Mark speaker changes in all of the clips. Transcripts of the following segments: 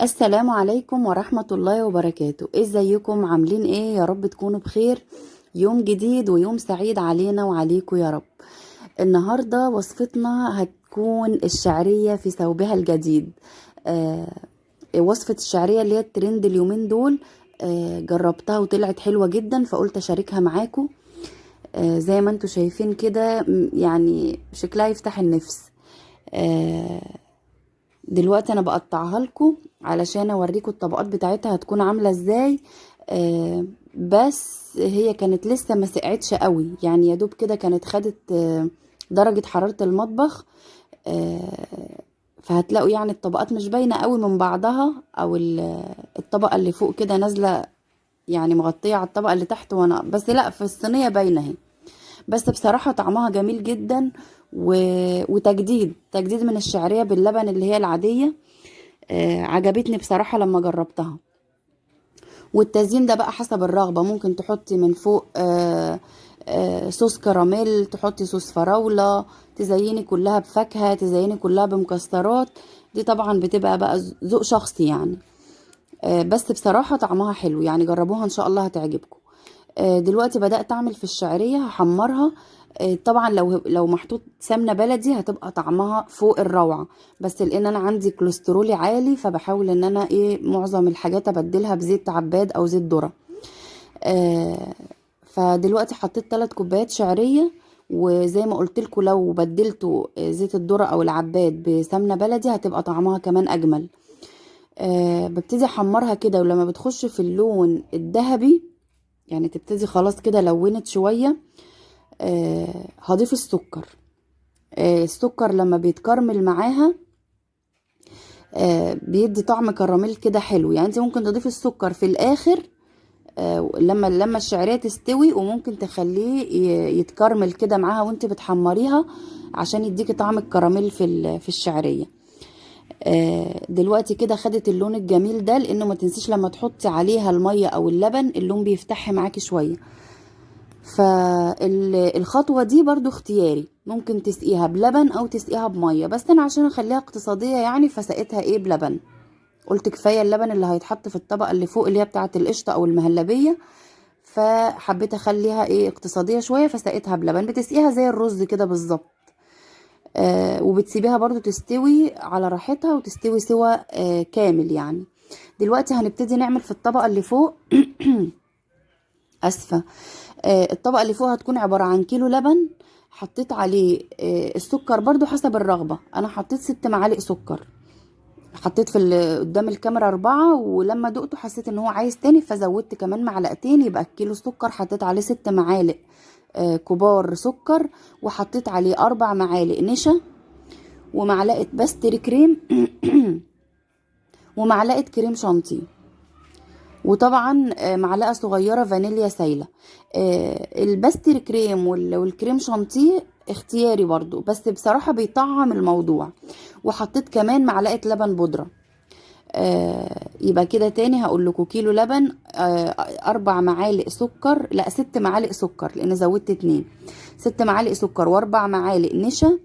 Speaker 1: السلام عليكم ورحمة الله وبركاته. ازيكم؟ عاملين ايه؟ يا رب تكونوا بخير. يوم جديد ويوم سعيد علينا وعليكم يا رب. النهاردة وصفتنا هتكون الشعرية في ثوبها الجديد. آه وصفة الشعرية اللي هي الترند اليومين دول. جربتها وطلعت حلوة جدا، فقلت اشاركها معاكم. زي ما انتوا شايفين كده، يعني شكلها يفتح النفس. آه دلوقتي انا بقطعها لكم علشان اوريكم الطبقات بتاعتها هتكون عامله ازاي. بس هي كانت لسه ما سقعتش قوي، يعني يا دوب كده كانت خدت درجه حراره المطبخ. فهتلاقوا يعني الطبقات مش باينه قوي من بعضها، او الطبقه اللي فوق كده نازله، يعني مغطيه على الطبقه اللي تحت، وانا بس لا، في الصينيه باينه اهي. بس بصراحة طعمها جميل جدا. و... تجديد من الشعرية باللبن اللي هي العادية. عجبتني بصراحة لما جربتها. والتزيين ده بقى حسب الرغبة، ممكن تحطي من فوق صوص كراميل، تحطي صوص فراولة، تزيني كلها بفاكهة، تزيني كلها بمكسرات. دي طبعا بتبقى بقى ذوق شخصي يعني. بس بصراحة طعمها حلو، يعني جربوها ان شاء الله هتعجبكم. دلوقتي بدأت اعمل في الشعرية، هحمرها. طبعا لو محطوط سمنة بلدي هتبقى طعمها فوق الروعة. بس لان انا عندي كوليسترولي عالي، فبحاول ان انا معظم الحاجات ابدلها بزيت عباد او زيت ذرة. آه، فدلوقتي حطيت 3 كوبايات شعرية. وزي ما قلت لكم، لو بدلتوا زيت الذرة او العباد بسمنة بلدي هتبقى طعمها كمان اجمل. ببتدي احمرها كده، ولما بتخش في اللون الذهبي، يعني تبتدي خلاص كده لونت شوية، هضيف السكر. السكر لما بيتكرمل معاها بيدي طعم كراميل كده حلو. يعني انت ممكن تضيفي السكر في الاخر، لما الشعرية تستوي، وممكن تخليه يتكرمل كده معاها وانت بتحمريها، عشان يديكي طعم الكراميل في الشعرية. دلوقتي كده خدت اللون الجميل ده، لانه ما تنسيش لما تحطي عليها المية او اللبن اللون بيفتح معاكي شوية. فالخطوة دي برضو اختياري، ممكن تسقيها بلبن او تسقيها بمية، بس انا عشان اخليها اقتصادية يعني فسقيتها بلبن. قلت كفاية اللبن اللي هيتحط في الطبقة اللي فوق اللي هي بتاعة القشطة او المهلبية. فحبيت اخليها اقتصادية شوية، فسقيتها بلبن. بتسقيها زي الرز كده بالظبط. وبتسيبيها برضو تستوي على راحتها، وتستوي سوا كامل يعني. دلوقتي هنبتدي نعمل في الطبقة اللي فوق. اسفة. الطبقة اللي فوق هتكون عبارة عن كيلو لبن. حطيت عليه السكر برضو حسب الرغبة، انا حطيت 6 معالق سكر. حطيت قدام الكاميرا 4، ولما دقته حسيت ان هو عايز تاني، فزودت كمان معلقتين، يبقى الكيلو السكر حطيت عليه 6 معالق كبار سكر. وحطيت عليه 4 معالق نشا، ومعلقة باستري كريم، ومعلقة كريم شانتيه. وطبعا معلقه صغيره فانيليا سايله. الباستري كريم والكريم شانتيه اختياري برضو، بس بصراحه بيطعم الموضوع. وحطيت كمان معلقه لبن بودره. يبقى كده تاني هقول لكم: كيلو لبن، 4 معالق سكر، لا 6 معالق سكر لان زودت 2. 6 معالق سكر، و4 معالق نشا،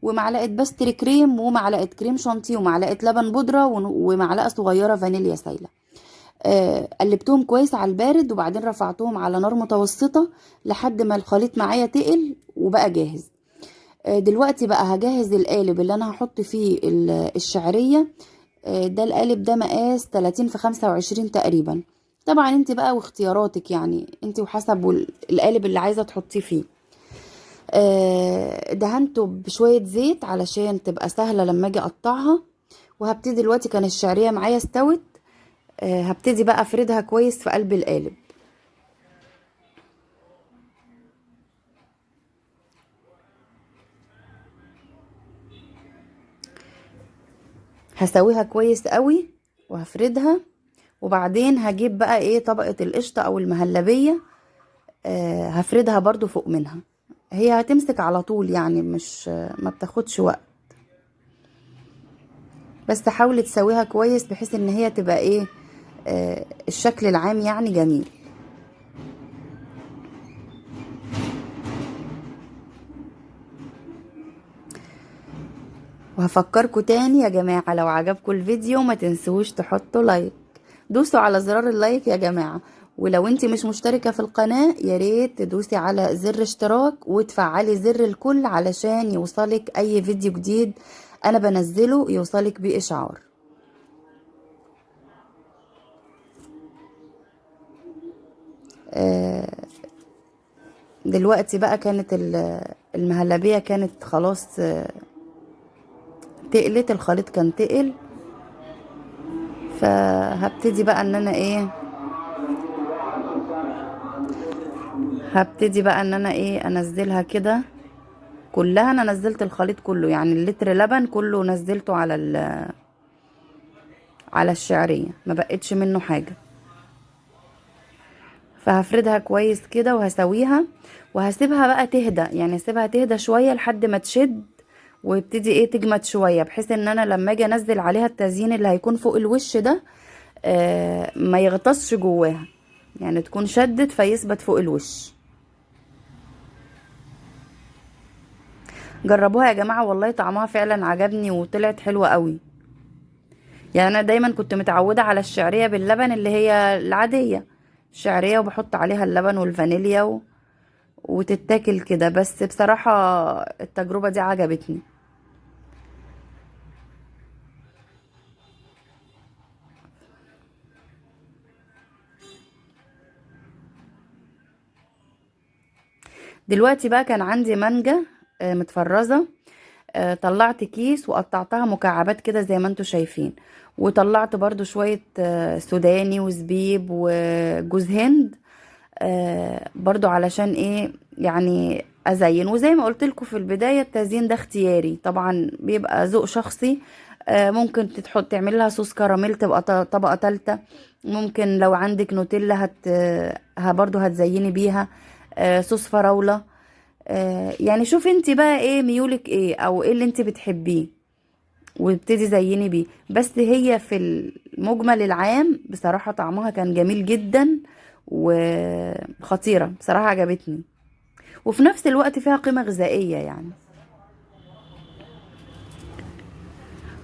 Speaker 1: ومعلقه باستري كريم، ومعلقه كريم شانتيه، ومعلقه لبن بودره، ومعلقه صغيره فانيليا سايله. قلبتهم كويس على البارد، وبعدين رفعتهم على نار متوسطة لحد ما الخليط معايا تقل وبقى جاهز. دلوقتي بقى هجهز القالب اللي انا هحط فيه الشعرية. ده القالب ده مقاس 30 في 25 تقريبا. طبعا انت بقى واختياراتك، يعني انت وحسب القالب اللي عايزة تحطيه فيه. دهنته بشوية زيت علشان تبقى سهلة لما اجي اقطعها. وهبتدي دلوقتي، كان الشعرية معايا استوت. هبتدي بقى افردها كويس في قلب القالب. هسويها كويس قوي وهفردها. وبعدين هجيب بقى طبقة القشطة او المهلبية. هفردها برضو فوق منها. هي هتمسك على طول، يعني مش ما بتاخدش وقت. بس حاولي تسويها كويس بحيث ان هي تبقى الشكل العام يعني جميل. وهفكركم تاني يا جماعة، لو عجبكم الفيديو ما تنسوش تحطوا لايك، دوسوا على زرار اللايك يا جماعة. ولو انتي مش مشتركة في القناة ياريت تدوسي على زر اشتراك وتفعلي زر الكل علشان يوصلك اي فيديو جديد انا بنزله، يوصلك بإشعار. دلوقتي بقى كانت المهلبية كانت خلاص تقلت، الخليط كان تقل. فهبتدي بقى ان انا ايه هبتدي بقى ان انا ايه انزلها كده كلها. انا نزلت الخليط كله، يعني اللتر لبن كله نزلته على الشعرية، ما بقتش منه حاجة. فهفردها كويس كده وهسويها وهسيبها بقى تهدى، يعني اسيبها تهدى شوية لحد ما تشد ويبتدي ايه تجمد شوية، بحيث ان انا لما اجي انزل عليها التزيين اللي هيكون فوق الوش ده ما يغطسش جواها، يعني تكون شدت فيثبت فوق الوش. جربوها يا جماعة، والله طعمها فعلا عجبني وطلعت حلوة قوي. يعني انا دايما كنت متعودة على الشعرية باللبن اللي هي العادية، الشعرية وبحط عليها اللبن والفانيليا وتتاكل كده. بس بصراحة التجربة دي عجبتني. دلوقتي بقى كان عندي مانجا متفرزة، طلعت كيس وقطعتها مكعبات كده زي ما انتوا شايفين، وطلعت برضو شوية سوداني وزبيب وجوز هند، برضو علشان ايه يعني ازين. وزي ما قلت لكم في البداية التزيين ده اختياري طبعا، بيبقى ذوق شخصي. ممكن تحط تعمل لها صوص كراميل تبقى طبقة تالتة، ممكن لو عندك نوتيلا برضو هتزيني بيها، صوص فراولة. يعني شوف انت بقى ايه ميولك ايه او ايه اللي انت بتحبيه وابتدي زيني بيه. بس هي في المجمل العام بصراحة طعمها كان جميل جدا وخطيرة، بصراحة عجبتني، وفي نفس الوقت فيها قيمة غذائية يعني.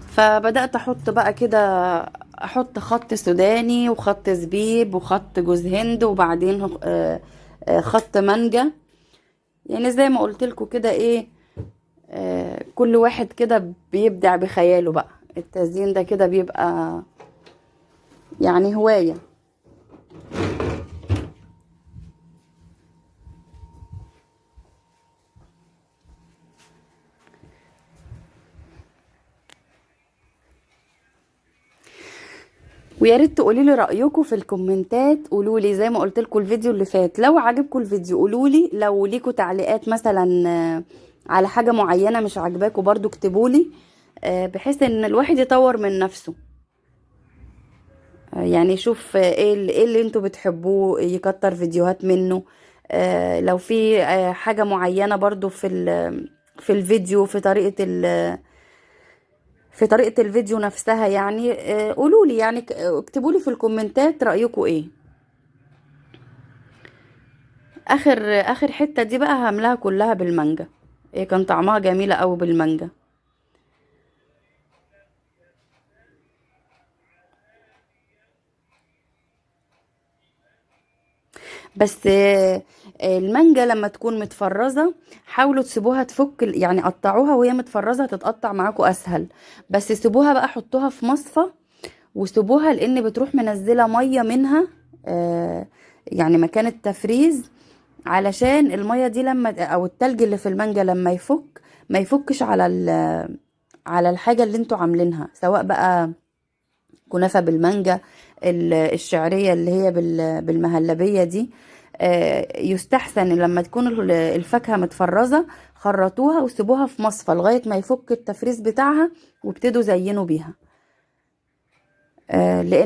Speaker 1: فبدأت احط بقى كده، احط خط سوداني وخط زبيب وخط جوز هند وبعدين خط مانجا. يعني زي ما قلت لكم كده ايه، كل واحد كده بيبدع بخياله بقى. التزيين ده كده بيبقى يعني هواية. ويا ريت تقولي لي رايكم في الكومنتات، قولوا لي زي ما قلت لكم الفيديو اللي فات، لو عجبكم الفيديو قولوا لي، لو ليكوا تعليقات مثلا على حاجه معينه مش عاجباكم برضو اكتبوا لي، بحيث ان الواحد يطور من نفسه. يعني يشوف ايه اللي انتوا بتحبوه يكتر فيديوهات منه. لو في حاجه معينه برضو في الفيديو، في طريقة الفيديو نفسها، يعني قولوا لي، يعني اكتبوا لي في الكومنتات رأيكم ايه. اخر حتة دي بقى هعملها كلها بالمانجا، هي كان طعمها جميلة قوي بالمانجا. بس المانجا لما تكون متفرزة حاولوا تسيبوها تفك، يعني قطعوها وهي متفرزة تتقطع معاكم اسهل. بس سيبوها بقى، حطوها في مصفى وسيبوها، لان بتروح منزلة مية منها يعني مكان التفريز، علشان المية دي لما او التلج اللي في المانجا لما يفك ما يفكش على الحاجة اللي انتوا عاملينها، سواء بقى كنافة بالمانجا، الشعرية اللي هي بالمهلبية دي. يستحسن لما تكون الفاكهة متفرزة خرطوها وسيبوها في مصفى لغاية ما يفك التفريز بتاعها وابتدوا زينوا بيها. لان